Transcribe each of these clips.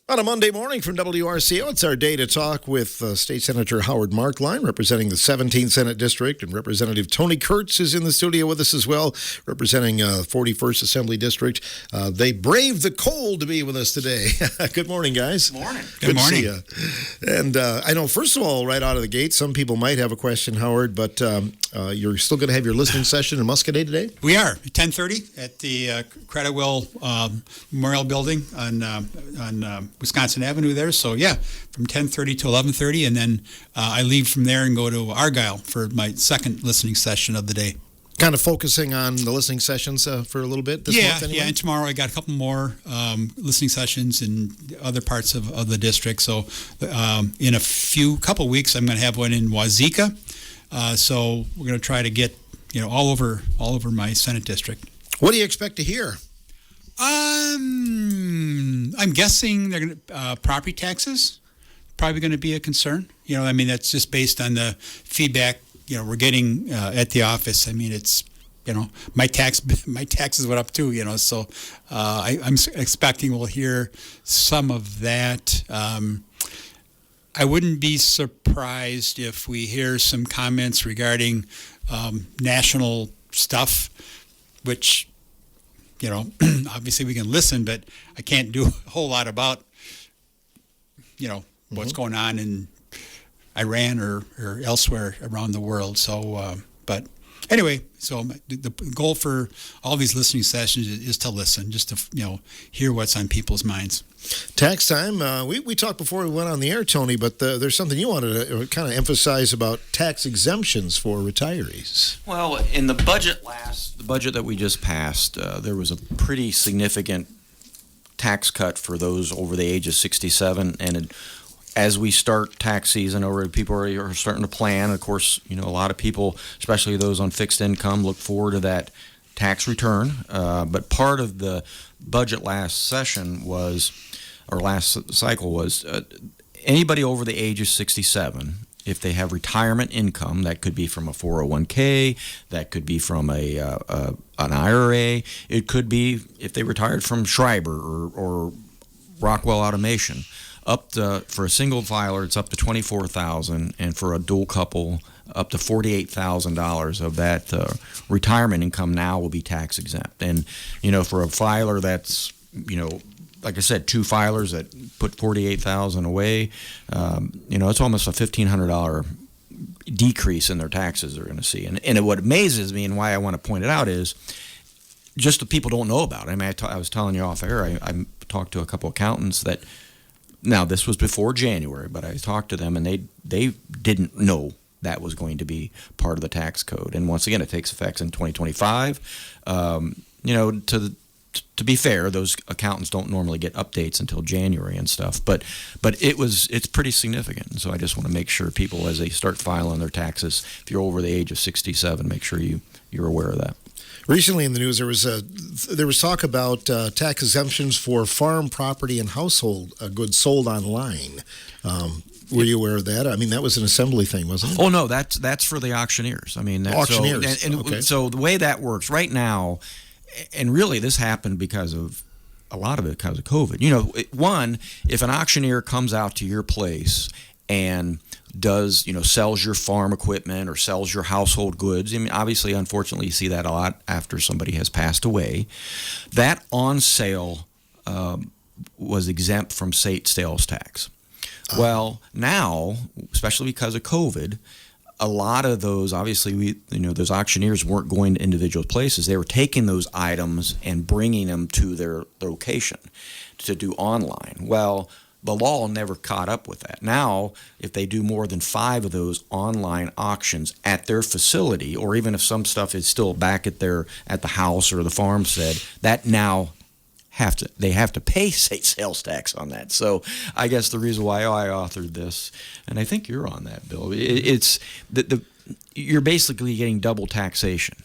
On a Monday morning from WRCO, it's our day to talk with State Senator Howard Marklein, representing the 17th Senate District, and Representative Tony Kurtz is in the studio with us as well, representing 41st Assembly District. They braved the cold to be with us today. Good morning, guys. Morning. Good morning. To see you. And I know, first of all, right out of the gate, some people might have a question, Howard, but you're still going to have your listening session in Muscoda today? We are, 10:30 at the Creditwell Memorial Building on Wisconsin Avenue there. So, yeah, from 10:30 to 11:30, and then I leave from there and go to Argyle for my second listening session of the day. Kind of focusing on the listening sessions for a little bit this month anyway? Yeah, and tomorrow I got a couple more listening sessions in other parts of the district. So in a couple weeks, I'm going to have one in Wazeeka. So we're going to try to get all over my Senate district. What do you expect to hear? I'm guessing they're going to property taxes probably going to be a concern. That's just based on the feedback we're getting at the office. I mean, it's my taxes went up too. So I'm expecting we'll hear some of that. I wouldn't be surprised if we hear some comments regarding national stuff, which obviously we can listen, but I can't do a whole lot about what's going on in Iran or elsewhere around the world. So, but anyway, so the goal for all these listening sessions is to listen, just to hear what's on people's minds. Tax time. We talked before we went on the air, Tony, but there's something you wanted to kind of emphasize about tax exemptions for retirees. Well, in the budget that we just passed, there was a pretty significant tax cut for those over the age of 67, and as we start tax season, people are starting to plan. Of course, a lot of people, especially those on fixed income, look forward to that tax return. But part of the budget last cycle was anybody over the age of 67, if they have retirement income, that could be from a 401k, that could be from an IRA, it could be if they retired from Schreiber or Rockwell Automation. For a single filer, it's up to $24,000, and for a dual couple, up to $48,000 of that retirement income now will be tax exempt. And for a filer that's like I said, two filers that put $48,000 away, it's almost a $1,500 decrease in their taxes they're going to see. And what amazes me and why I want to point it out is just the people don't know about it. I mean, I was telling you off air, I talked to a couple accountants that. Now, this was before January, but I talked to them, and they didn't know that was going to be part of the tax code. And once again, it takes effect in 2025. To be fair, those accountants don't normally get updates until January and stuff. But it's pretty significant. So I just want to make sure people, as they start filing their taxes, if you're over the age of 67, make sure you're aware of that. Recently in the news, there was talk about tax exemptions for farm property and household goods sold online. Were you aware of that? I mean, that was an assembly thing, wasn't it? Oh no, that's for the auctioneers. I mean, auctioneers. So the way that works right now, and really this happened because of a lot of it because of COVID. One, if an auctioneer comes out to your place and sells your farm equipment or sells your household goods. I mean, obviously, unfortunately, you see that a lot after somebody has passed away. That on sale was exempt from state sales tax. Well, now, especially because of COVID, a lot of those, obviously, those auctioneers weren't going to individual places. They were taking those items and bringing them to their location to do online. Well, the law never caught up with that. Now, if they do more than 5 of those online auctions at their facility, or even if some stuff is still back at the house or the farmstead, that now they have to pay state sales tax on that. So I guess the reason why I authored this, and I think you're on that, Bill, it's you're basically getting double taxation.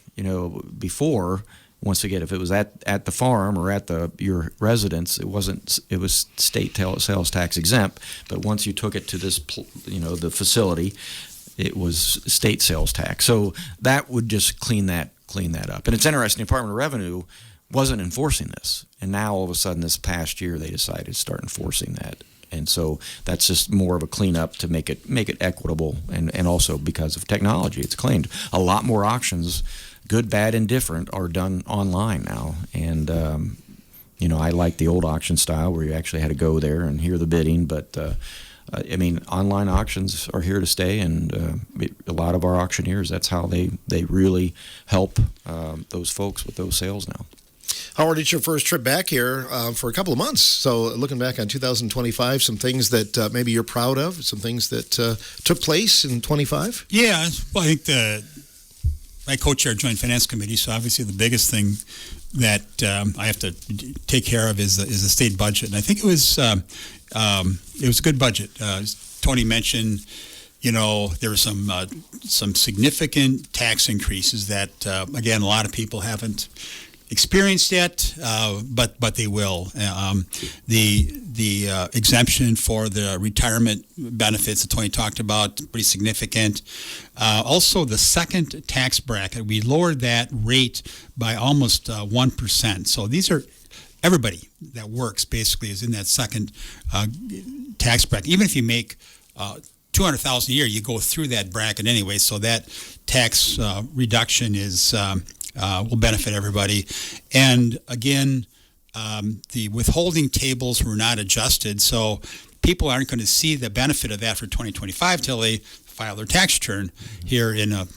Before. Once again, if it was at the farm or at your residence, it was state sales tax exempt. But once you took it to this, the facility, it was state sales tax. So that would just clean that up. And it's interesting. Department of Revenue wasn't enforcing this, and now all of a sudden this past year they decided to start enforcing that. And so that's just more of a cleanup to make it equitable, and also because of technology, it's claimed a lot more auctions, good, bad, and different, are done online now. And I like the old auction style where you actually had to go there and hear the bidding, but online auctions are here to stay, and a lot of our auctioneers, that's how they really help those folks with those sales now. Howard, it's your first trip back here for a couple of months. So looking back on 2025, some things that maybe you're proud of, some things that took place in 25? Yeah, well, I think I co-chair Joint Finance Committee, so obviously the biggest thing that I have to take care of is the state budget. And I think it was a good budget. Tony mentioned, there were some significant tax increases that, again, a lot of people haven't experienced yet, but they will. The exemption for the retirement benefits that Tony talked about, pretty significant. Also, the second tax bracket, we lowered that rate by almost 1%. So these are everybody that works basically is in that second tax bracket. Even if you make $200,000 a year, you go through that bracket anyway. So that tax reduction is will benefit everybody. And again, the withholding tables were not adjusted, so people aren't going to see the benefit of that for 2025 till they file their tax return here in a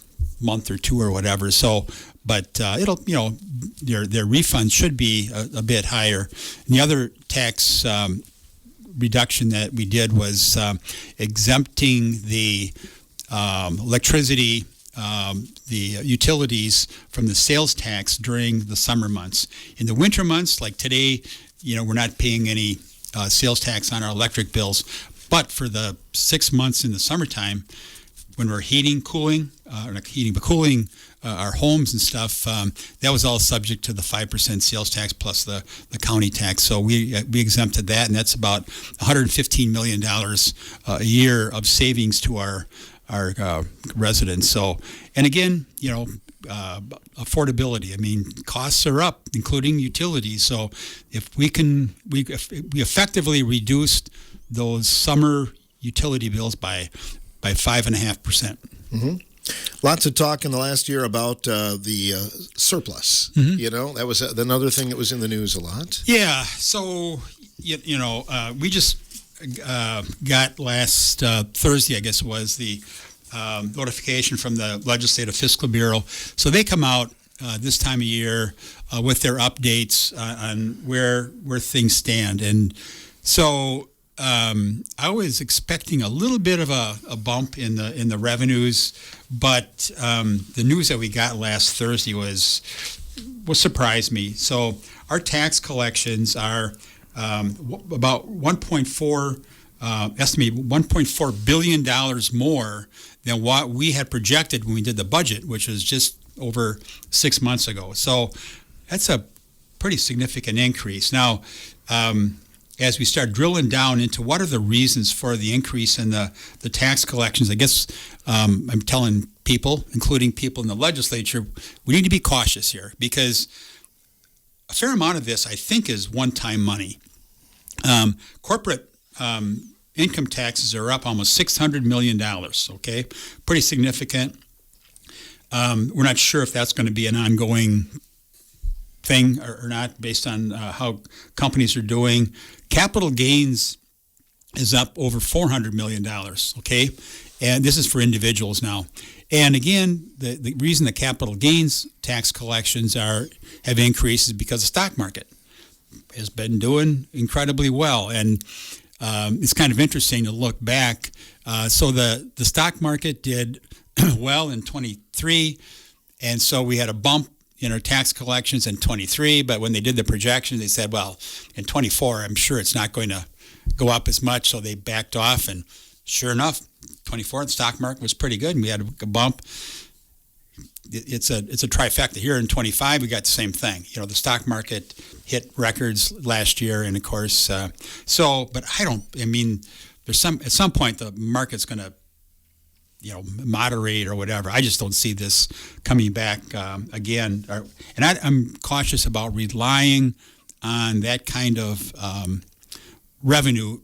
month or two or whatever. So, but it'll, their refund should be a bit higher. And the other tax reduction that we did was exempting the electricity, the utilities from the sales tax during the summer months. In the winter months, like today, we're not paying any sales tax on our electric bills. But for the 6 months in the summertime, when we're cooling our homes and stuff, that was all subject to the 5% sales tax plus the county tax. So we exempted that, and that's about $115 million a year of savings to our residents. So, and again, affordability. I mean, costs are up, including utilities. So, if we effectively reduced those summer utility bills by 5.5%. Mm-hmm. Lots of talk in the last year about the surplus. Mm-hmm. That was another thing that was in the news a lot. Yeah. So, we just got last Thursday, I guess it was, the notification from the Legislative Fiscal Bureau. So they come out this time of year with their updates on where things stand. And so I was expecting a little bit of a bump in the revenues, but the news that we got last Thursday was surprised me. So our tax collections are about estimated $1.4 billion more than what we had projected when we did the budget, which was just over 6 months ago. So that's a pretty significant increase. Now, as we start drilling down into what are the reasons for the increase in the tax collections, I guess I'm telling people, including people in the legislature, we need to be cautious here, because a fair amount of this, I think, is one-time money. Corporate income taxes are up almost $600 million, okay? Pretty significant. We're not sure if that's going to be an ongoing thing or not based on how companies are doing. Capital gains is up over $400 million, okay? And this is for individuals now. And again, the reason the capital gains tax collections have increased is because the stock market has been doing incredibly well. And it's kind of interesting to look back. So the stock market did well in 23, and so we had a bump in our tax collections in 23, but when they did the projections, they said, well, in 24, I'm sure it's not going to go up as much, so they backed off, and sure enough, 24, the stock market was pretty good, and we had a bump. It's a trifecta. Here in 25, we got the same thing. The stock market hit records last year, and of course, there's at some point the market's going to moderate or whatever. I just don't see this coming back again. And I'm cautious about relying on that kind of revenue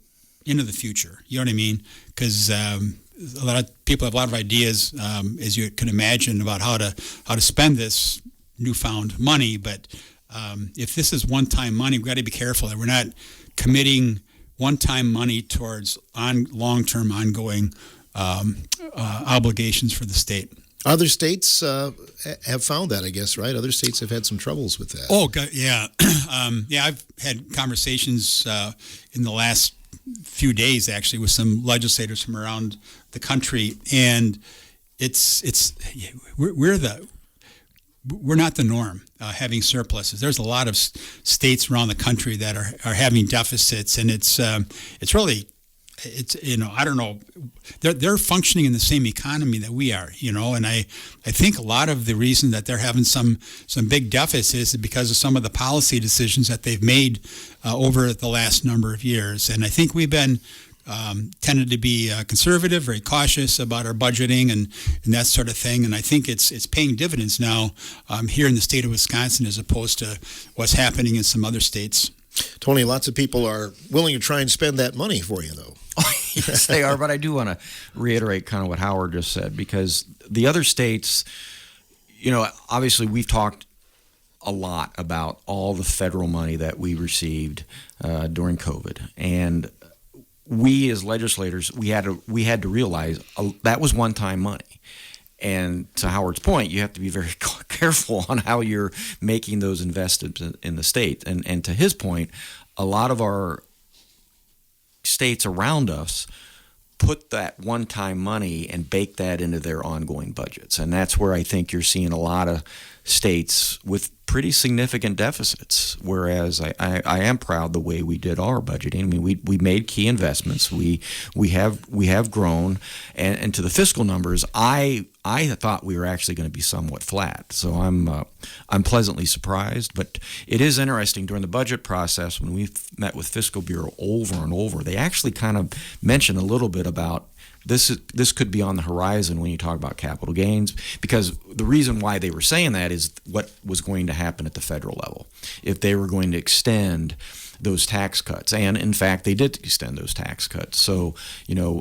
into the future. You know what I mean? Because a lot of people have a lot of ideas, as you can imagine, about how to spend this newfound money. But if this is one-time money, we've got to be careful that we're not committing one-time money towards long-term ongoing obligations for the state. Other states have found that, I guess, right? Other states have had some troubles with that. Oh, yeah. Yeah, I've had conversations in the last few days, actually, with some legislators from around the country, and we're not the norm having surpluses. There's a lot of states around the country that are having deficits, and it's really, I don't know, they're functioning in the same economy that we are, and I think a lot of the reason that they're having some big deficits is because of some of the policy decisions that they've made over the last number of years. And I think we've been tended to be conservative, very cautious about our budgeting and that sort of thing. And I think it's paying dividends now here in the state of Wisconsin as opposed to what's happening in some other states. Tony, lots of people are willing to try and spend that money for you, though. Yes, they are. But I do want to reiterate kind of what Howard just said, because the other states, obviously we've talked a lot about all the federal money that we received during COVID. And we as legislators, we had to realize that was one-time money. And to Howard's point, you have to be very careful on how you're making those investments in the state. And to his point, a lot of our states around us put that one-time money and bake that into their ongoing budgets. And that's where I think you're seeing a lot of states with pretty significant deficits, whereas I am proud the way we did our budgeting. I mean, we made key investments. We have grown, and to the fiscal numbers, I thought we were actually going to be somewhat flat. So I'm pleasantly surprised. But it is interesting during the budget process when we met with Fiscal Bureau over and over, they actually kind of mentioned a little bit about this could be on the horizon when you talk about capital gains, because the reason why they were saying that is what was going to happen at the federal level if they were going to extend those tax cuts. And in fact, they did extend those tax cuts. So,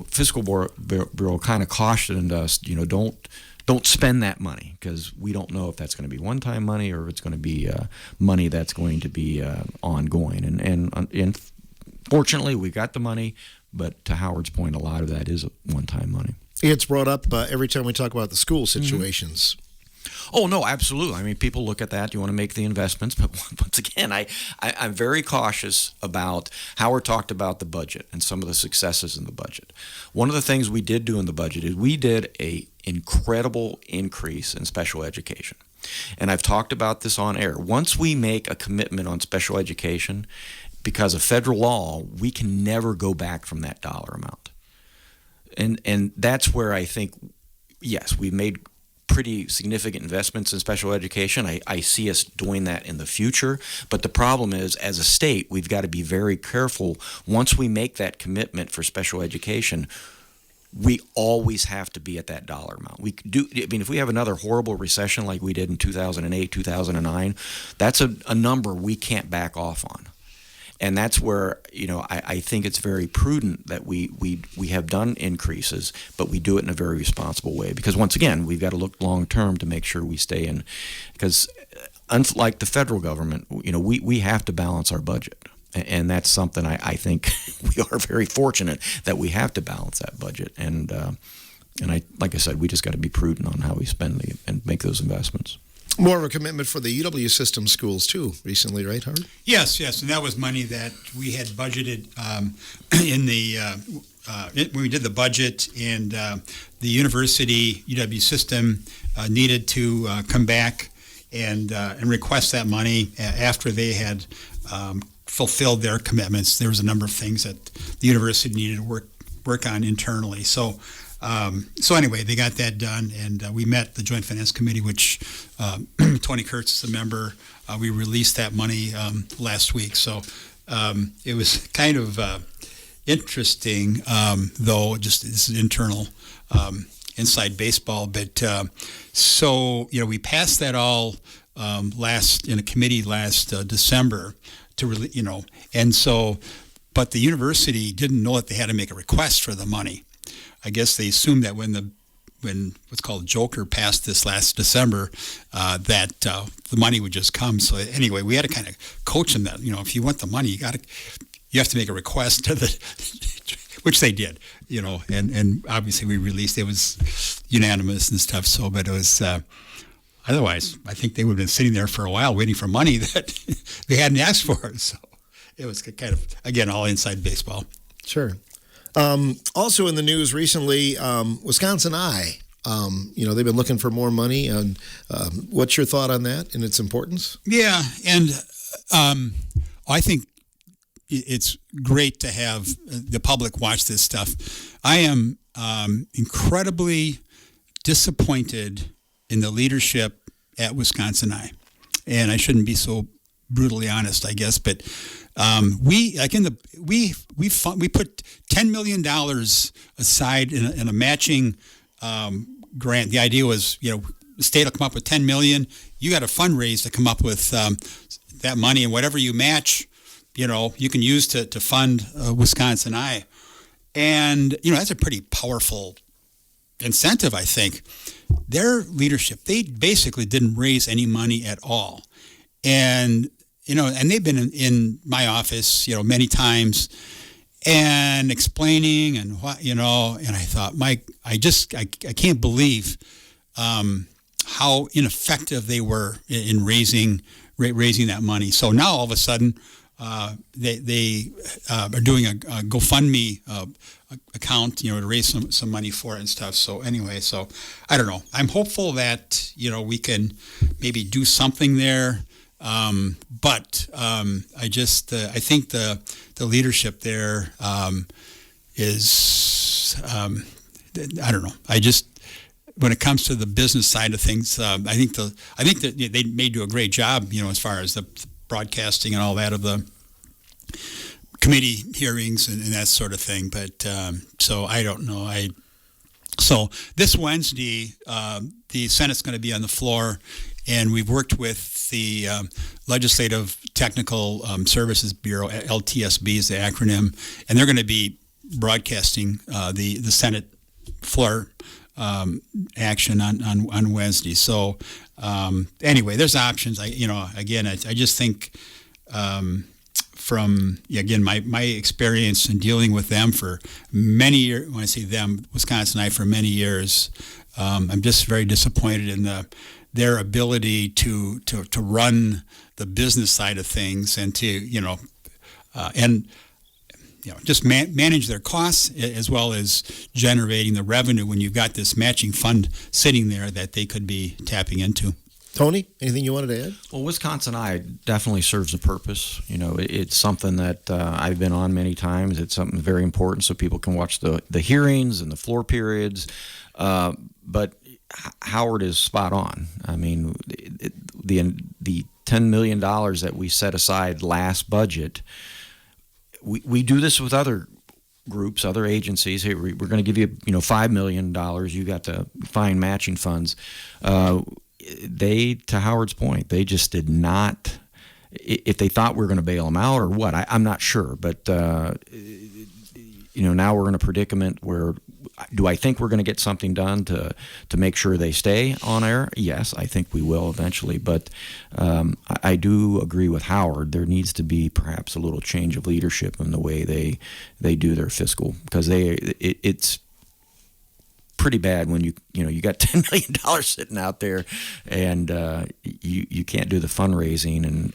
Fiscal Bureau kind of cautioned us, don't spend that money, because we don't know if that's going to be one-time money or if it's going to be money that's going to be ongoing. And fortunately, we got the money. But to Howard's point, a lot of that is one-time money. It's brought up every time we talk about the school situations. Mm-hmm. Oh, no, absolutely. I mean, people look at that. You want to make the investments. But once again, I'm very cautious about Howard talked about the budget and some of the successes in the budget. One of the things we did do in the budget is we did an incredible increase in special education. And I've talked about this on air. Once we make a commitment on special education, because of federal law, we can never go back from that dollar amount. And that's where I think, yes, we've made pretty significant investments in special education. I see us doing that in the future. But the problem is, as a state, we've got to be very careful. Once we make that commitment for special education, we always have to be at that dollar amount. If we have another horrible recession like we did in 2008, 2009, that's a number we can't back off on. And that's where, I think it's very prudent that we have done increases, but we do it in a very responsible way. Because once again, we've got to look long term to make sure we stay in. Because unlike the federal government, we have to balance our budget. And that's something I think we are very fortunate that we have to balance that budget. And like I said, we just got to be prudent on how we spend and make those investments. More of a commitment for the UW system schools, too, recently, right, Howard? Yes. And that was money that we had budgeted when we did the budget, and the university, UW system, needed to come back and request that money after they had fulfilled their commitments. There was a number of things that the university needed to work on internally. So anyway, they got that done, and we met the Joint Finance Committee, which Tony Kurtz is a member. We released that money last week. So it was kind of interesting, though, just this is internal. inside baseball. But so we passed that all last in a committee last December to really and so. But the university didn't know that they had to make a request for the money. I guess they assumed that when what's called Joker passed this last December, that the money would just come. So anyway, we had to kind of coach them that if you want the money, you have to make a request to the, which they did. And obviously we released. It was unanimous and stuff. So, but it was. Otherwise, I think they would have been sitting there for a while waiting for money that they hadn't asked for. So. It was kind of, again, all inside baseball. Sure. Also in the news recently, Wisconsin Eye. They've been looking for more money. And what's your thought on that and its importance? Yeah, and I think it's great to have the public watch this stuff. I am incredibly disappointed in the leadership at Wisconsin Eye. And I shouldn't be so brutally honest, I guess, but we put $10 million aside in a matching grant. The idea was, the state will come up with $10 million. You got to fundraise to come up with that money, and whatever you match, you can use to fund Wisconsin Eye. And that's a pretty powerful incentive, I think. Their leadership, they basically didn't raise any money at all, and they've been in my office, many times, and explaining and what, and I thought, Mike, I can't believe how ineffective they were in raising that money. So now all of a sudden, they are doing a GoFundMe account, to raise some money for it and stuff. So anyway, so I don't know. I'm hopeful that we can maybe do something there. But I think the leadership there is I don't know. When it comes to the business side of things, I think that they may do a great job, as far as the broadcasting and all that of the committee hearings and that sort of thing. But so I don't know. So this Wednesday, the Senate's going to be on the floor. And we've worked with the Legislative Technical Services Bureau, LTSB is the acronym, and they're going to be broadcasting the Senate floor action on Wednesday. So anyway, there's options. I just think from my experience in dealing with them for many years. When I say them, Wisconsin Eye for many years, I'm just very disappointed in their ability to run the business side of things and to just manage their costs as well as generating the revenue when you've got this matching fund sitting there that they could be tapping into. Tony, anything you wanted to add? Well, Wisconsin Eye definitely serves a purpose. It's something that I've been on many times. It's something very important so people can watch the hearings and the floor periods. But Howard is spot on. I mean, the $10 million that we set aside last budget, we do this with other groups, other agencies. Hey, we're going to give you, $5 million. You got to find matching funds. To Howard's point, they just did not. If they thought we were going to bail them out or what, I'm not sure. But now we're in a predicament where. Do I think we're going to get something done to make sure they stay on air? Yes, I think we will eventually. But I do agree with Howard. There needs to be perhaps a little change of leadership in the way they do their fiscal, because it's pretty bad when you got $10 million sitting out there and you can't do the fundraising. And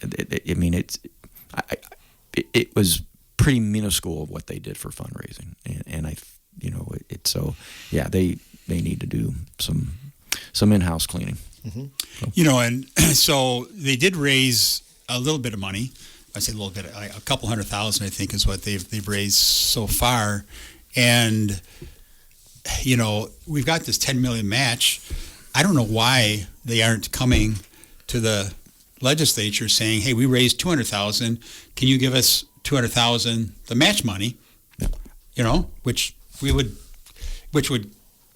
it was pretty minuscule of what they did for fundraising, and they need to do some in-house cleaning. Mm-hmm. And so they did raise a little bit of money. I say a little bit, a couple $100,000, I think, is what they've raised so far. And we've got this $10 million match. I don't know why they aren't coming to the legislature saying, "Hey, we raised $200,000. Can you give us $200,000 the match money?" Which would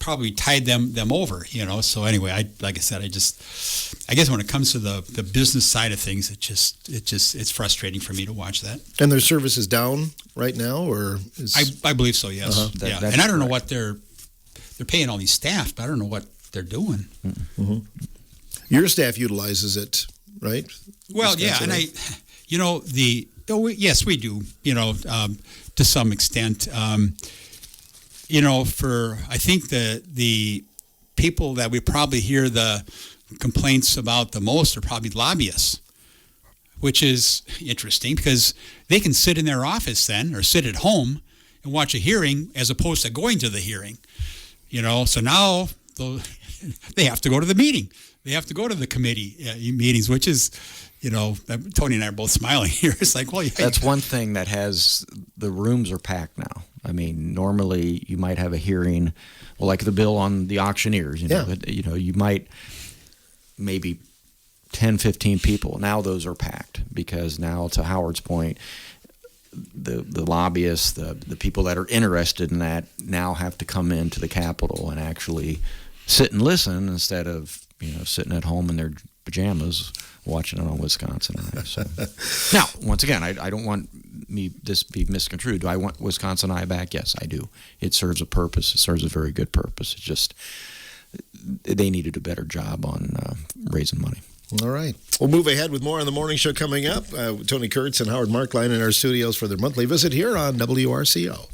probably tied them over, So anyway, like I said, I guess when it comes to the business side of things, it's frustrating for me to watch that. And their service is down right now, or is... I believe so. Yes. That's And I don't know correct. what they're paying all these staff, but I don't know what they're doing. Your staff utilizes it, right? Well, yeah, and yes, we do. To some extent. I think the people that we probably hear the complaints about the most are probably lobbyists, which is interesting because they can sit in their office then or sit at home and watch a hearing as opposed to going to the hearing. So now they have to go to the meeting. They have to go to the committee meetings, which is, Tony and I are both smiling here. It's like, well, yeah. That's one thing that the rooms are packed now. I mean, normally you might have a hearing, well, like the bill on the auctioneers, you might maybe 10, 15 people. Now those are packed because now, to Howard's point, the lobbyists, the people that are interested in that now have to come into the Capitol and actually sit and listen instead of, sitting at home in their pajamas watching it on Wisconsin. Eye. So. Now, once again, I don't want this be misconstrued. Do I want Wisconsin Eye back? Yes, I do. It serves a purpose. It serves a very good purpose. It's just they needed a better job on raising money. All right. We'll move ahead with more on the morning show coming up. Tony Kurtz and Howard Markline in our studios for their monthly visit here on WRCO.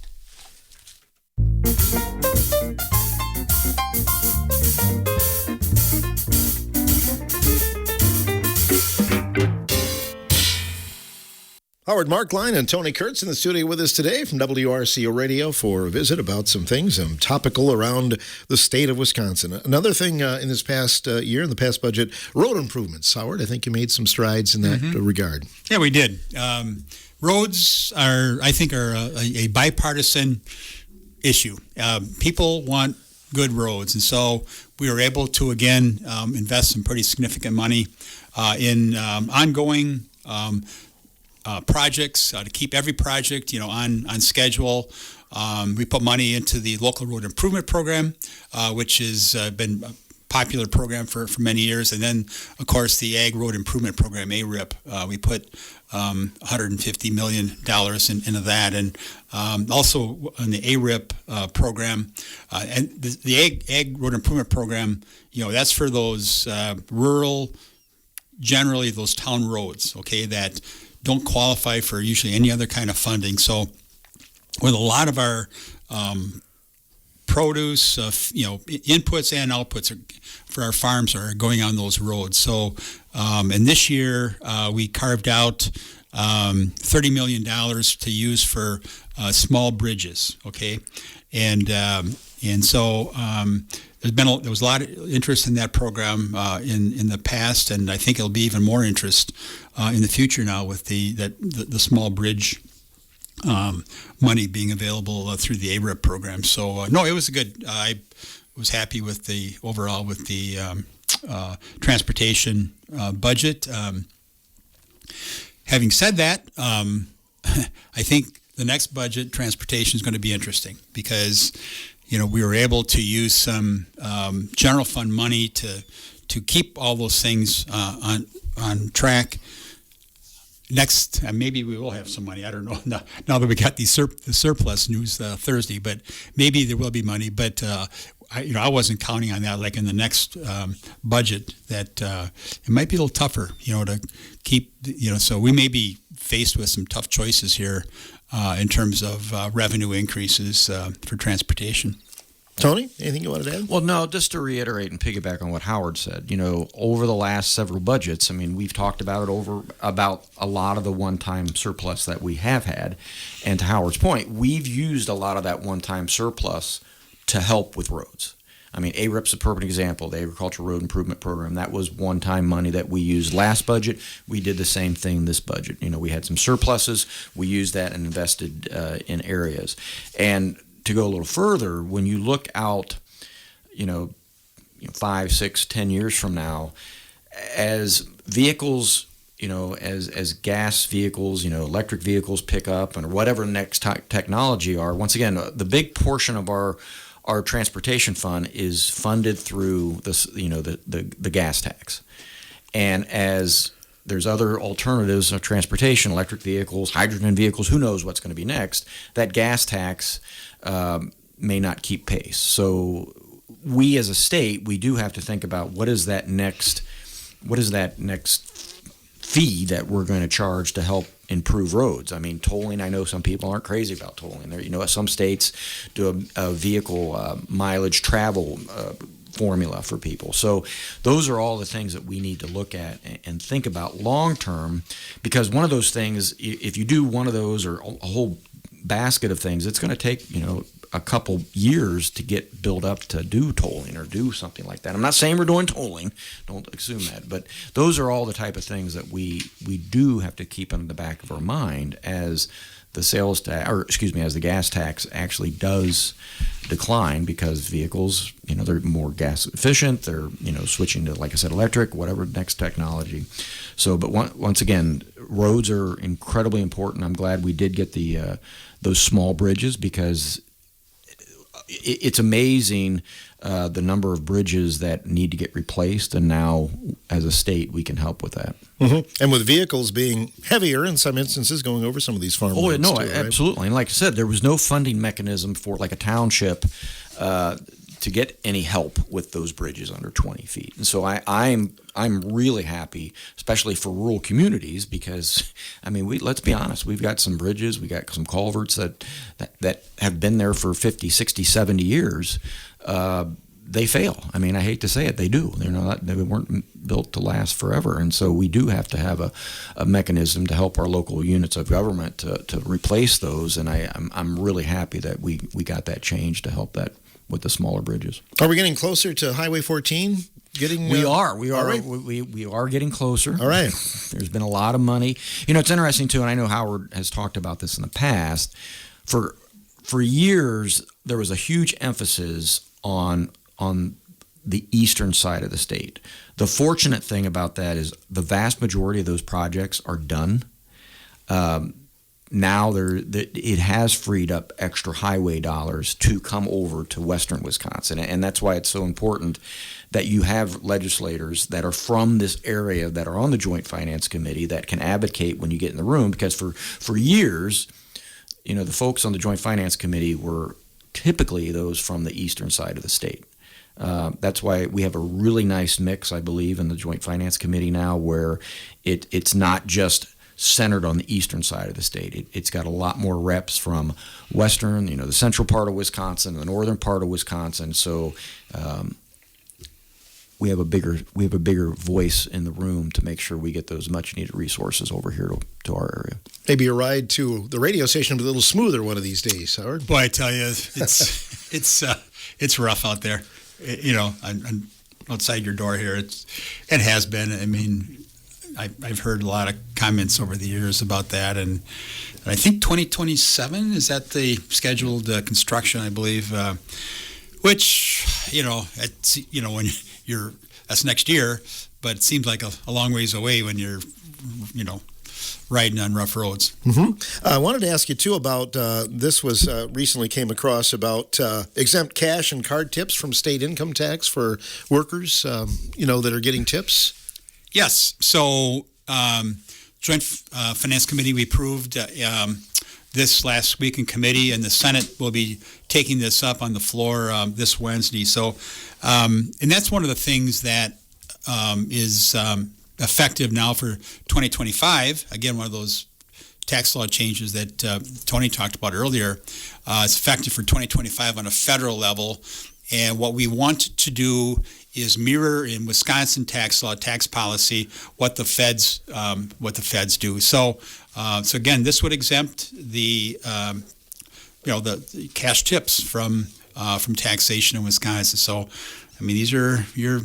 Howard Markline and Tony Kurtz in the studio with us today from WRCO Radio for a visit about some things topical around the state of Wisconsin. Another thing in this past year, in the past budget, road improvements. Howard, I think you made some strides in that regard. Yeah, we did. Roads are a bipartisan issue. People want good roads, and so we were able to again invest some pretty significant money in ongoing projects to keep every project on schedule. We put money into the local road improvement program, which has been a popular program for many years, and then of course the Ag Road Improvement Program, ARIP. We put $150 million into that, and also in the ARIP program, and the Ag Road Improvement Program. That's for those rural, generally those town roads, okay, that don't qualify for usually any other kind of funding. So with a lot of our produce, inputs and outputs for our farms are going on those roads. So, and this year we carved out $30 million to use for small bridges, okay? And so there was a lot of interest in that program in the past, and I think it'll be even more interest in the future now with the small bridge money being available through the ARIP program. So no, it was good. I was happy with the overall with the transportation budget. Having said that, I think the next budget, transportation, is going to be interesting because we were able to use some general fund money to keep all those things on track. Next, maybe we will have some money. I don't know. Now that we got the surplus news Thursday, but maybe there will be money. But I wasn't counting on that. Like in the next budget, that it might be a little tougher. To keep. So we may be faced with some tough choices here in terms of revenue increases for transportation. Tony, anything you wanted to add? Well, no, just to reiterate and piggyback on what Howard said, over the last several budgets, we've talked about about a lot of the one-time surplus that we have had. And to Howard's point, we've used a lot of that one-time surplus to help with roads. ARIP's a perfect example, the Agricultural Road Improvement Program. That was one-time money that we used last budget. We did the same thing this budget. We had some surpluses. We used that and invested in areas. And to go a little further, when you look out, 5, 6, 10 years from now, as vehicles, as gas vehicles, electric vehicles pick up, and whatever next technology are, once again, the big portion of our our transportation fund is funded through this, the gas tax. And as there's other alternatives of transportation, electric vehicles, hydrogen vehicles, who knows what's going to be next, that gas tax may not keep pace. So we as a state, we do have to think about what is that next fee that we're going to charge to help improve roads. I mean, tolling, I know some people aren't crazy about tolling. Some states do a vehicle mileage travel formula for people. So those are all the things that we need to look at and think about long term, because one of those things, if you do one of those or a whole basket of things, it's going to take, a couple years to get built up to do tolling or do something like that. I'm not saying we're doing tolling, don't assume that, but those are all the type of things that we do have to keep in the back of our mind as the sales tax, as the gas tax actually does decline, because vehicles, they're more gas efficient. They're, switching to, like I said, electric, whatever next technology. So, but once again, roads are incredibly important. I'm glad we did get the those small bridges, because it's amazing the number of bridges that need to get replaced, and now as a state we can help with that. Mm-hmm. And with vehicles being heavier in some instances going over some of these farm roads too, right? Absolutely. And like I said, there was no funding mechanism for like a township to get any help with those bridges under 20 feet. And so I'm really happy, especially for rural communities, because let's be honest, we've got some bridges, we got some culverts that have been there for 50, 60, 70 years. They fail. I hate to say it, they do. They weren't built to last forever, and so we do have to have a mechanism to help our local units of government to replace those. And I'm really happy that we got that change to help that with the smaller bridges. Are we getting closer to Highway 14? We are. Right. We are getting closer. All right. There's been a lot of money. It's interesting too, and I know Howard has talked about this in the past. For years, there was a huge emphasis on the eastern side of the state. The fortunate thing about that is the vast majority of those projects are done. Now it has freed up extra highway dollars to come over to western Wisconsin, and that's why it's so important that you have legislators that are from this area that are on the Joint Finance Committee that can advocate when you get in the room, because for years, the folks on the Joint Finance Committee were typically those from the eastern side of the state. That's why we have a really nice mix, I believe, in the Joint Finance Committee now, where it's not just centered on the eastern side of the state. It's got a lot more reps from western, the central part of Wisconsin, the northern part of Wisconsin. So we have a bigger voice in the room to make sure we get those much needed resources over here to our area. Maybe a ride to the radio station will be a little smoother one of these days, Howard. Boy, I tell you, it's rough out there. Outside your door here, it has been. I've heard a lot of comments over the years about that, and I think 2027 is that the scheduled construction, I believe, which it's when that's next year, but it seems like a long ways away when you're riding on rough roads. Mm-hmm. I wanted to ask you too about this was recently came across about exempt cash and card tips from state income tax for workers that are getting tips. Yes. So, Joint Finance Committee, we approved this last week in committee, and the Senate will be taking this up on the floor this Wednesday. So, and that's one of the things that is effective now for 2025. Again, one of those tax law changes that Tony talked about earlier. It's effective for 2025 on a federal level. And what we want to do is mirror in Wisconsin tax law, tax policy, what the feds do. So again, this would exempt the the cash tips from taxation in Wisconsin. So, these are your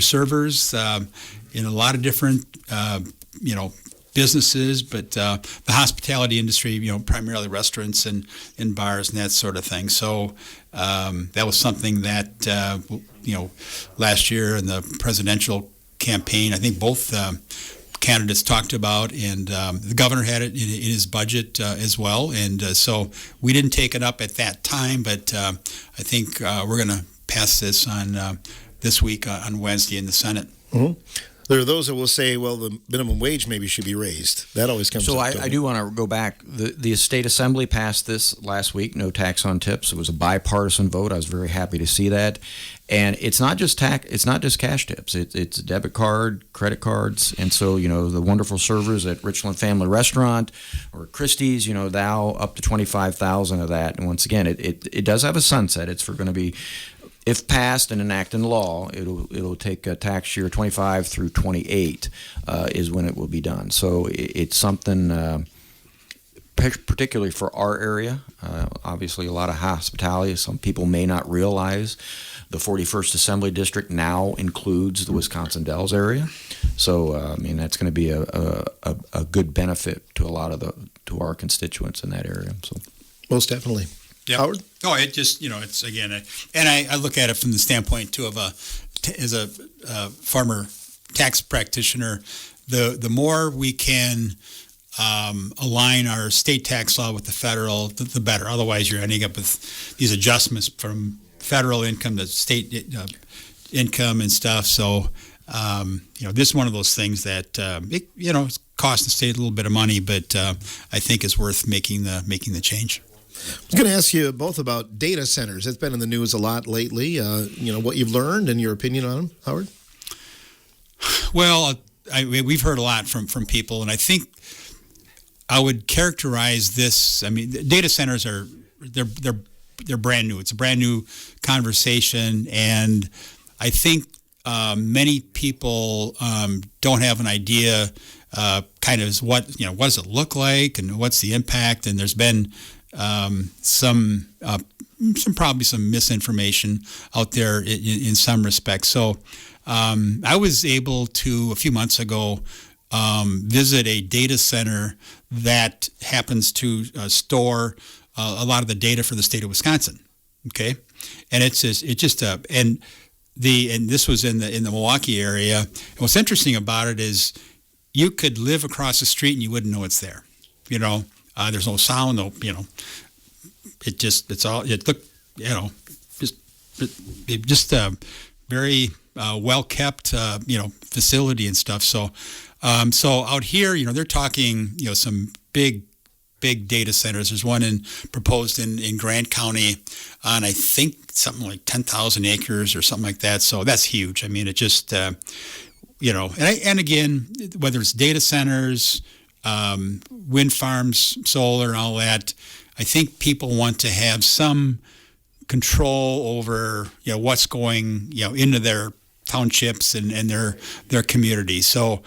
servers in a lot of different businesses, but the hospitality industry, primarily restaurants and bars and that sort of thing. So that was something that last year in the presidential campaign, I think both candidates talked about, and the governor had it in his budget as well. And so we didn't take it up at that time, but I think we're going to pass this on this week on Wednesday in the Senate. Mm-hmm. There are those that will say, well, the minimum wage maybe should be raised. That always comes So up. I do want to go back. The state assembly passed this last week, no tax on tips. It was a bipartisan vote. I was very happy to see that. And it's not just it's not just cash tips. It's debit card, credit cards, and so the wonderful servers at Richland Family Restaurant or Christie's, now up to $25,000 of that. And once again, it does have a sunset. It's going to be, if passed and enacted in law, it'll take a tax year 25 through 28 is when it will be done. So it's something particularly for our area. Obviously, a lot of hospitality. Some people may not realize the 41st Assembly District now includes the Wisconsin Dells area. So that's going to be a good benefit to to our constituents in that area. So Most definitely. Yep. Howard? Oh, it just, it's again, and I look at it from the standpoint too of as a farmer tax practitioner, the more we can align our state tax law with the federal, the better. Otherwise, you're ending up with these adjustments from federal income to state income and stuff. So, this is one of those things that it costs the state a little bit of money, but I think is worth making the change. I was going to ask you both about data centers. It's been in the news a lot lately. What you've learned and your opinion on them, Howard? Well, we've heard a lot from people, and I think I would characterize this. I mean, data centers they're brand new. It's a brand new conversation, and I think many people don't have an idea kind of what does it look like and what's the impact, and there's been some probably some misinformation out there in some respects. So I was able to a few months ago visit a data center that happens to store a lot of the data for the state of Wisconsin. Okay, and and this was in the Milwaukee area. And what's interesting about it is you could live across the street and you wouldn't know it's there. There's no sound, just a very well kept, facility and stuff. So out here, they're talking, some big data centers. There's one proposed in Grant County on, I think, something like 10,000 acres or something like that. So that's huge. I mean, it just, and again, whether it's data centers, wind farms, solar, and all that, I think people want to have some control over, what's going, into their townships and their communities. So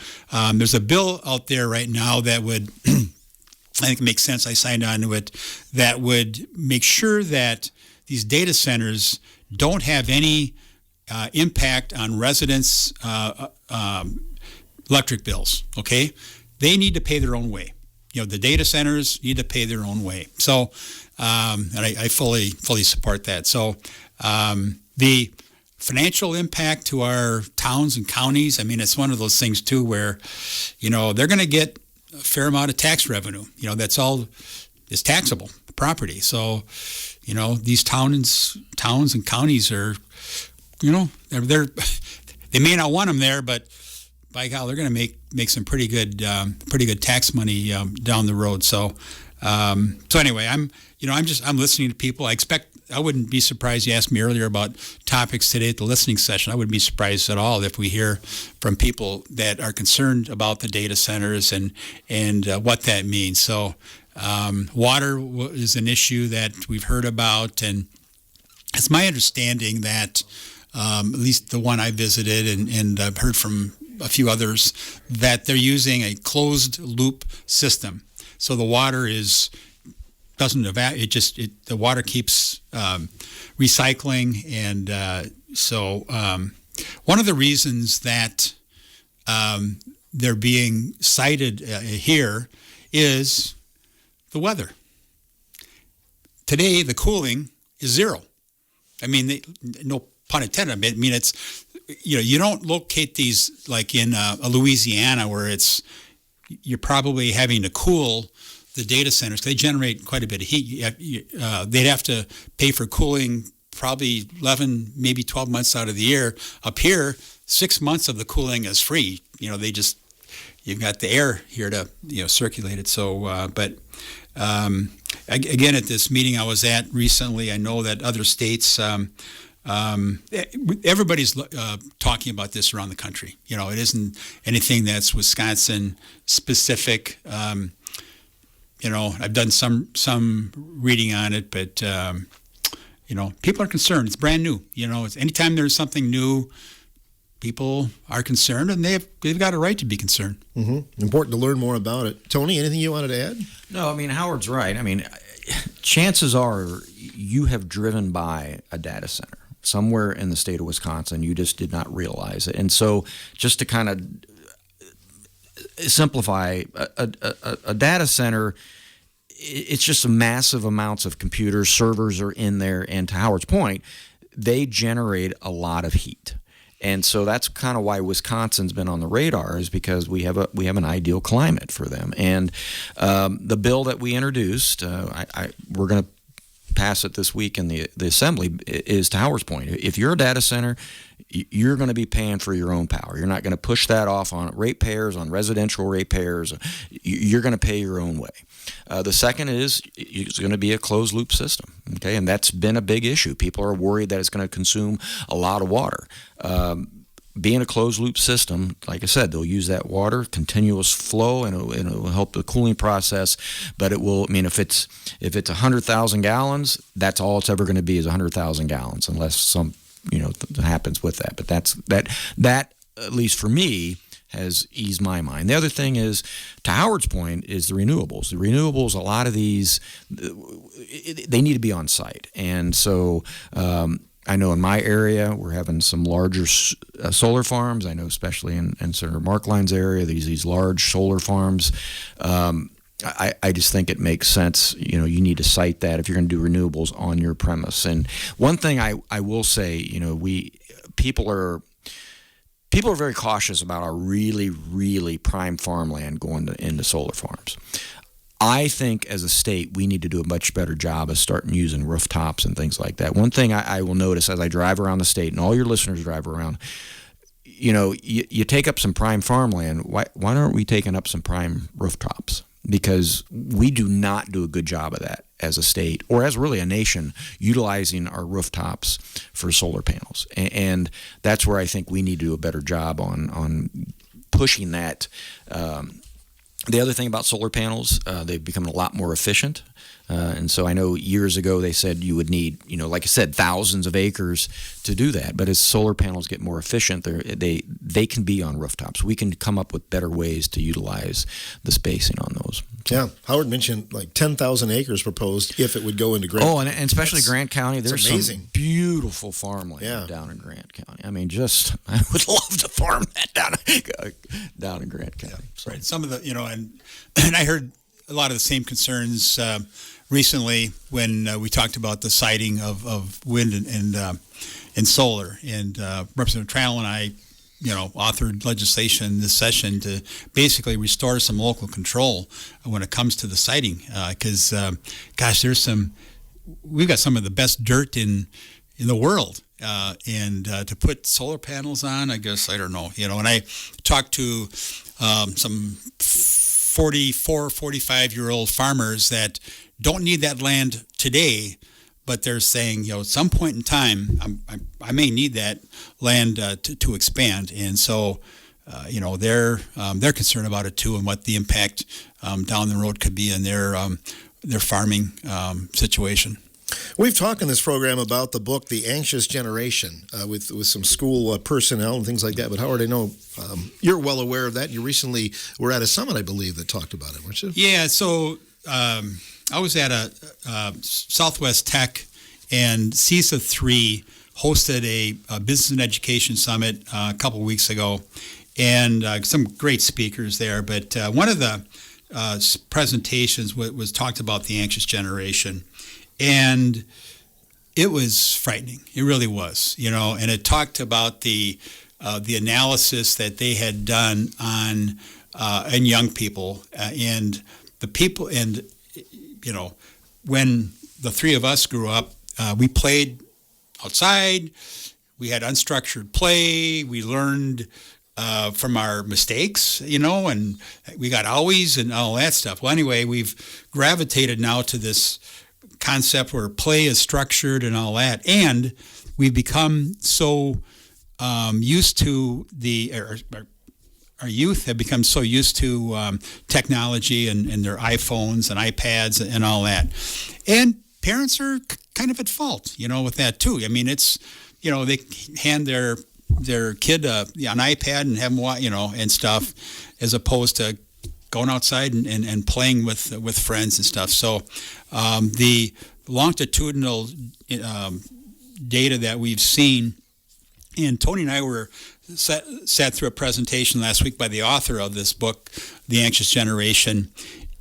there's a bill out there right now that would, I think it makes sense. I signed on to it. That would make sure that these data centers don't have any impact on residents' electric bills. Okay. They need to pay their own way. The data centers need to pay their own way. So, and I fully support that. So, the financial impact to our towns and counties, I mean, it's one of those things too where, they're going to get a fair amount of tax revenue. That's all is taxable property. So, these towns and counties are, they may not want them there, but by God, they're going to make some pretty good tax money down the road. So anyway, I'm listening to people. I wouldn't be surprised. You asked me earlier about topics today at the listening session. I wouldn't be surprised at all if we hear from people that are concerned about the data centers and what that means. So water is an issue that we've heard about, and it's my understanding that at least the one I visited and I've heard from a few others, that they're using a closed loop system. So the water doesn't evaporate. The water keeps recycling, and so one of the reasons that they're being cited here is the weather. Today, the cooling is zero. I mean, no pun intended. I mean, it's, you don't locate these like in a Louisiana where you're probably having to cool the data centers. They generate quite a bit of heat. They'd have to pay for cooling probably 11, maybe 12 months out of the year. Up here, 6 months of the cooling is free. You've got the air here to circulate it. So, again, at this meeting I was at recently, I know that other states, everybody's talking about this around the country. It isn't anything that's Wisconsin specific. I've done some reading on it, but people are concerned. It's brand new. Anytime there's something new, people are concerned, and they've got a right to be concerned. Mm-hmm. Important to learn more about it. Tony, anything you wanted to add? No, I mean, Howard's right. I mean, chances are you have driven by a data center somewhere in the state of Wisconsin. You just did not realize it. And so just to kind of simplify, a data center, it's just massive amounts of computers, servers are in there, and to Howard's point, they generate a lot of heat. And so that's kind of why Wisconsin's been on the radar, is because we have an ideal climate for them. And the bill that we introduced, we're going to pass it this week in the Assembly, is to Howard's point. If you're a data center, you're going to be paying for your own power. You're not going to push that off on ratepayers, on residential ratepayers. You're going to pay your own way. The second is it's going to be a closed loop system, okay, and that's been a big issue. People are worried that it's going to consume a lot of water. Being a closed loop system, like I said, they'll use that water, continuous flow, and it'll help the cooling process. But it will, I mean, if it's 100,000 gallons, that's all it's ever going to be, is 100,000 gallons, unless some happens with that. But that at least for me has eased my mind. The other thing is, to Howard's point, is the renewables. The renewables, a lot of these, they need to be on site, and so. I know in my area we're having some larger solar farms. I know especially in Senator Markline's area, these large solar farms. I just think it makes sense. You need to cite that if you're going to do renewables on your premise. And one thing I will say, people are very cautious about our really, really prime farmland going into solar farms. I think as a state, we need to do a much better job of starting using rooftops and things like that. One thing I will notice as I drive around the state, and all your listeners drive around, you take up some prime farmland. Why aren't we taking up some prime rooftops? Because we do not do a good job of that as a state, or as really a nation, utilizing our rooftops for solar panels. And that's where I think we need to do a better job on pushing that. The other thing about solar panels, they've become a lot more efficient. And so I know years ago they said you would need, like I said, thousands of acres to do that. But as solar panels get more efficient, they can be on rooftops. We can come up with better ways to utilize the spacing on those. So. Yeah, Howard mentioned like 10,000 acres proposed if it would go into Grant. Oh, and especially Grant County. There's amazing. Some beautiful farmland down in Grant County. I mean, I would love to farm that down in Grant County. So. Right. Some of the, and I heard a lot of the same concerns recently when we talked about the siting of wind and solar. And Representative Trannell and I, authored legislation this session to basically restore some local control when it comes to the siting. Because, we've got some of the best dirt in the world. And to put solar panels on, I don't know. And I talked to some 44, 45-year-old farmers that don't need that land today, but they're saying, at some point in time, I may need that land to expand. And so, they're concerned about it too, and what the impact down the road could be in their farming situation. We've talked in this program about the book, The Anxious Generation, with some school personnel and things like that. But Howard, I know you're well aware of that. You recently were at a summit, I believe, that talked about it, weren't you? Yeah, so I was at a Southwest Tech, and CISA 3 hosted a business and education summit a couple of weeks ago, and some great speakers there. But one of the presentations was talked about the anxious generation. And it was frightening. It really was, and it talked about the analysis that they had done on young people and the people, and when the three of us grew up, we played outside. We had unstructured play. We learned from our mistakes, and we got owies and all that stuff. Well, anyway, we've gravitated now to this concept where play is structured and all that, and we've become so used to our youth have become so used to technology and their iPhones and iPads and all that, and parents are kind of at fault, with that too. I mean, it's they hand their kid an iPad and have them and stuff, as opposed to going outside and playing with friends and stuff. So the longitudinal data that we've seen, and Tony and I sat through a presentation last week by the author of this book, The Anxious Generation,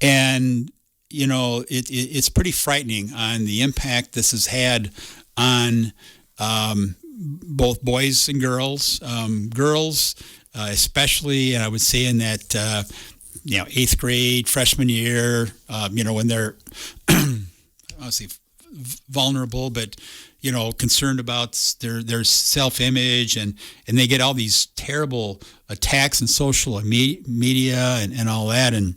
and it's pretty frightening on the impact this has had on both boys and girls. Girls, especially, and I would say in that 8th grade, freshman year, when they're obviously vulnerable, but concerned about their self-image, and they get all these terrible attacks in social media and all that, and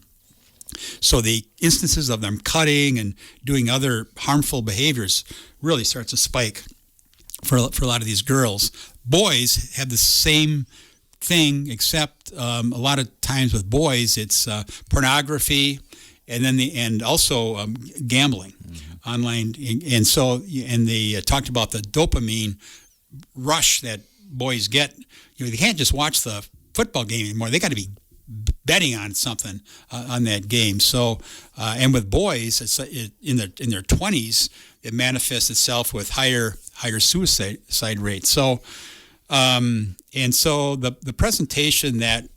so the instances of them cutting and doing other harmful behaviors really starts to spike for a lot of these girls. Boys have the same thing, except a lot of times with boys it's pornography, and also gambling online, and they talked about the dopamine rush that boys get. They can't just watch the football game anymore. They got to be betting on something on that game. So, and with boys, it's in their 20s, it manifests itself with higher suicide rates. So, and so the presentation that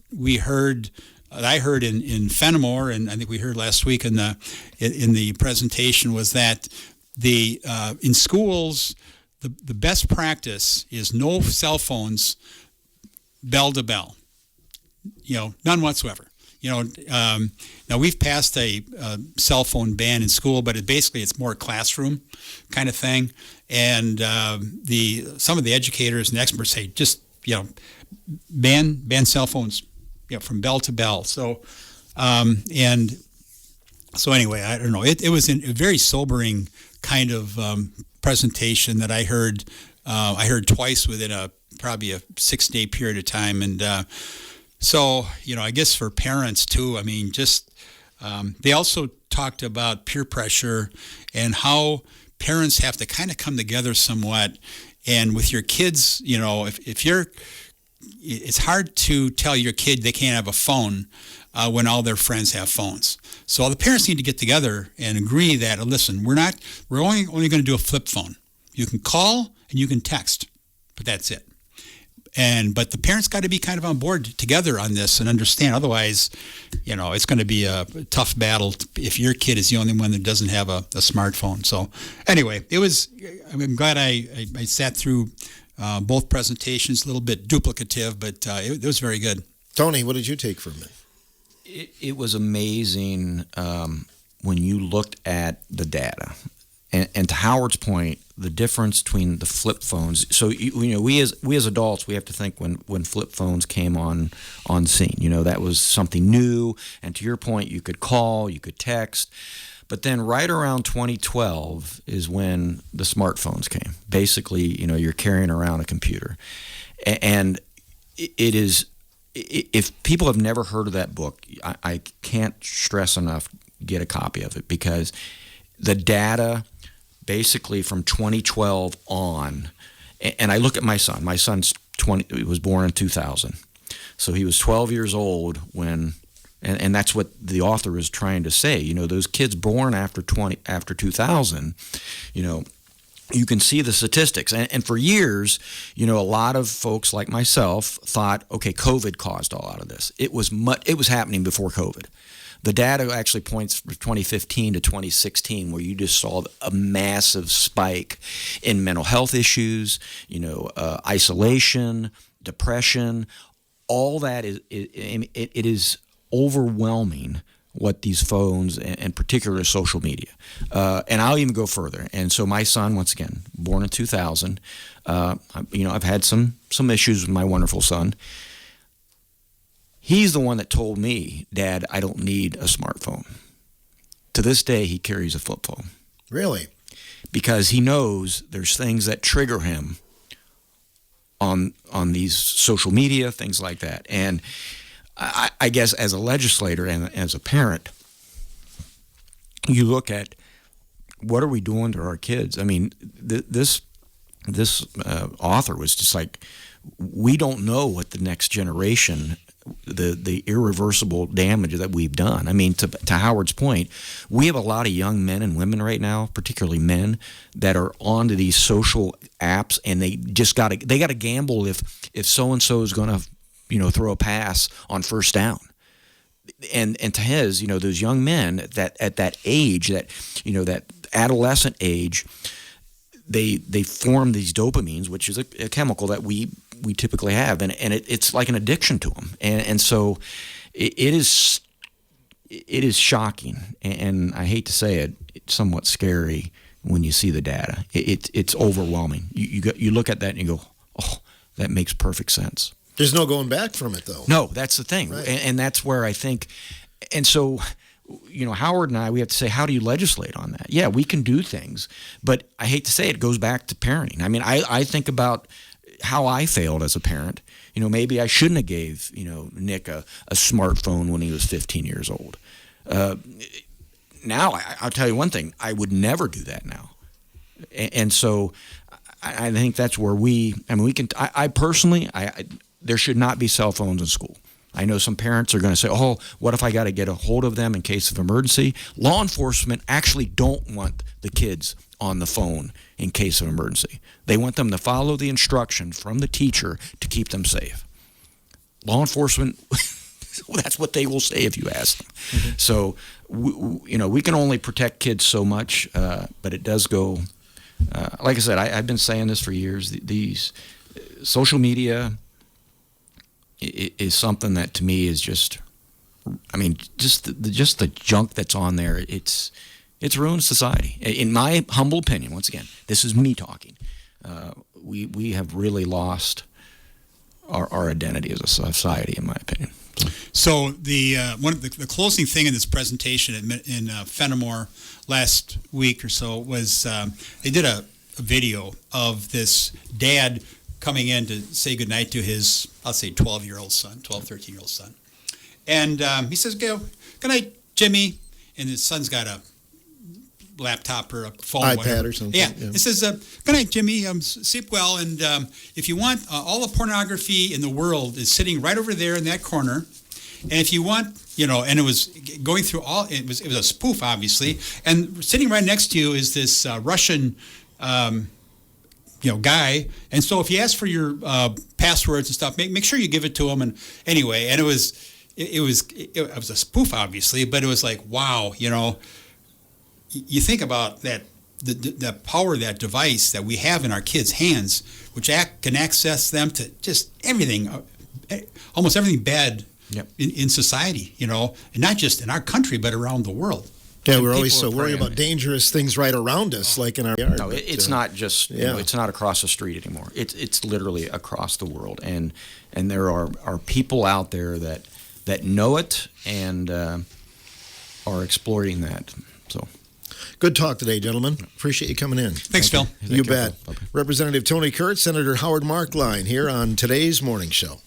I heard in Fenimore, and I think we heard last week in the presentation, was that in schools the best practice is no cell phones bell to bell. None whatsoever. Now we've passed a cell phone ban in school, but it's more classroom kind of thing. And some of the educators and experts say just ban cell phones from bell to bell. So so anyway, I don't know. It was a very sobering kind of presentation that I heard. I heard twice within probably a 6-day period of time, and so I guess for parents too. I mean, just they also talked about peer pressure and how parents have to kind of come together somewhat. And with your kids, it's hard to tell your kid they can't have a phone when all their friends have phones. So the parents need to get together and agree that, listen, we're only going to do a flip phone. You can call and you can text, but that's it. But the parents got to be kind of on board together on this and understand. Otherwise, it's going to be a tough battle if your kid is the only one that doesn't have a smartphone. So anyway, I'm glad I sat through both presentations, a little bit duplicative, but it was very good. Tony, what did you take from it? It was amazing when you looked at the data. And to Howard's point, the difference between the flip phones. So we as adults, we have to think when flip phones came on scene. That was something new. And to your point, you could call, you could text. But then right around 2012 is when the smartphones came. Basically, you're carrying around a computer, and it is. If people have never heard of that book, I can't stress enough, get a copy of it, because the data basically from 2012 on, and I look at my son. My son's 20. He was born in 2000, so he was 12 years old when, and that's what the author is trying to say. Those kids born after 2000, you can see the statistics. And for years, a lot of folks like myself thought, okay, COVID caused a lot of this. It was happening before COVID. The data actually points from 2015 to 2016, where you just saw a massive spike in mental health issues, isolation, depression. All that it is overwhelming what these phones and particularly social media. And I'll even go further. And so my son, once again, born in 2000, I've had some issues with my wonderful son. He's the one that told me, Dad, I don't need a smartphone. To this day, he carries a flip phone. Really? Because he knows there's things that trigger him on these social media, things like that. And I guess as a legislator and as a parent, you look at what are we doing to our kids? I mean, this author was just like, we don't know what the next generation, the irreversible damage that we've done. I mean, to Howard's point, we have a lot of young men and women right now, particularly men, that are onto these social apps, and they got to gamble if so and so is going to throw a pass on first down. And to his, those young men that at that age, that adolescent age, they form these dopamines, which is a chemical that we typically have, and it's like an addiction to them. And so it is shocking, and I hate to say it, it's somewhat scary when you see the data. It's overwhelming. You look at that and you go, oh, that makes perfect sense. There's no going back from it, though. No, that's the thing. Right. And that's where I think, and so, Howard and I, we have to say, how do you legislate on that? Yeah, we can do things, but I hate to say it goes back to parenting. I mean, I think about how I failed as a parent. Maybe I shouldn't have gave, Nick a smartphone when he was 15 years old. Now, I'll tell you one thing, I would never do that now. And so I think that's where we can, I personally, there should not be cell phones in school. I know some parents are going to say, oh, what if I got to get a hold of them in case of emergency? Law enforcement actually don't want the kids on the phone in case of emergency. They want them to follow the instruction from the teacher to keep them safe. Law enforcement, that's what they will say if you ask them. Mm-hmm. So, we can only protect kids so much, but it does go, like I said, I've been saying this for years. These social media is something that to me is just the junk that's on there. It's ruined society. In my humble opinion, once again, this is me talking. We have really lost our identity as a society, in my opinion. So the closing thing in this presentation in Fenimore last week or so was they did a video of this dad coming in to say goodnight to his, I'll say 13-year-old son. And he says, good night, Jimmy. And his son's got a laptop or a phone. iPad whatever. or something. Yeah. It says, good night, Jimmy. Sleep well. And if you want, all the pornography in the world is sitting right over there in that corner. And if you want, and it was going through it was a spoof, obviously. And sitting right next to you is this Russian guy. And so if you ask for your passwords and stuff, make sure you give it to him. And anyway, and it was a spoof, obviously, but it was like, wow, you think about that, the power of that device that we have in our kids' hands, which can access them to just everything, almost everything bad. Yep. In society, and not just in our country, but around the world. Yeah, And we're always people so are worried praying. about dangerous things right around us, like in our yard. No, it's not just yeah. it's not across the street anymore. It's literally across the world, and there are people out there that know it and are exploiting that. So Good talk today, gentlemen. Appreciate you coming in. Thanks, Phil. You bet. Representative Tony Kurtz, Senator Howard Markline here on today's morning show.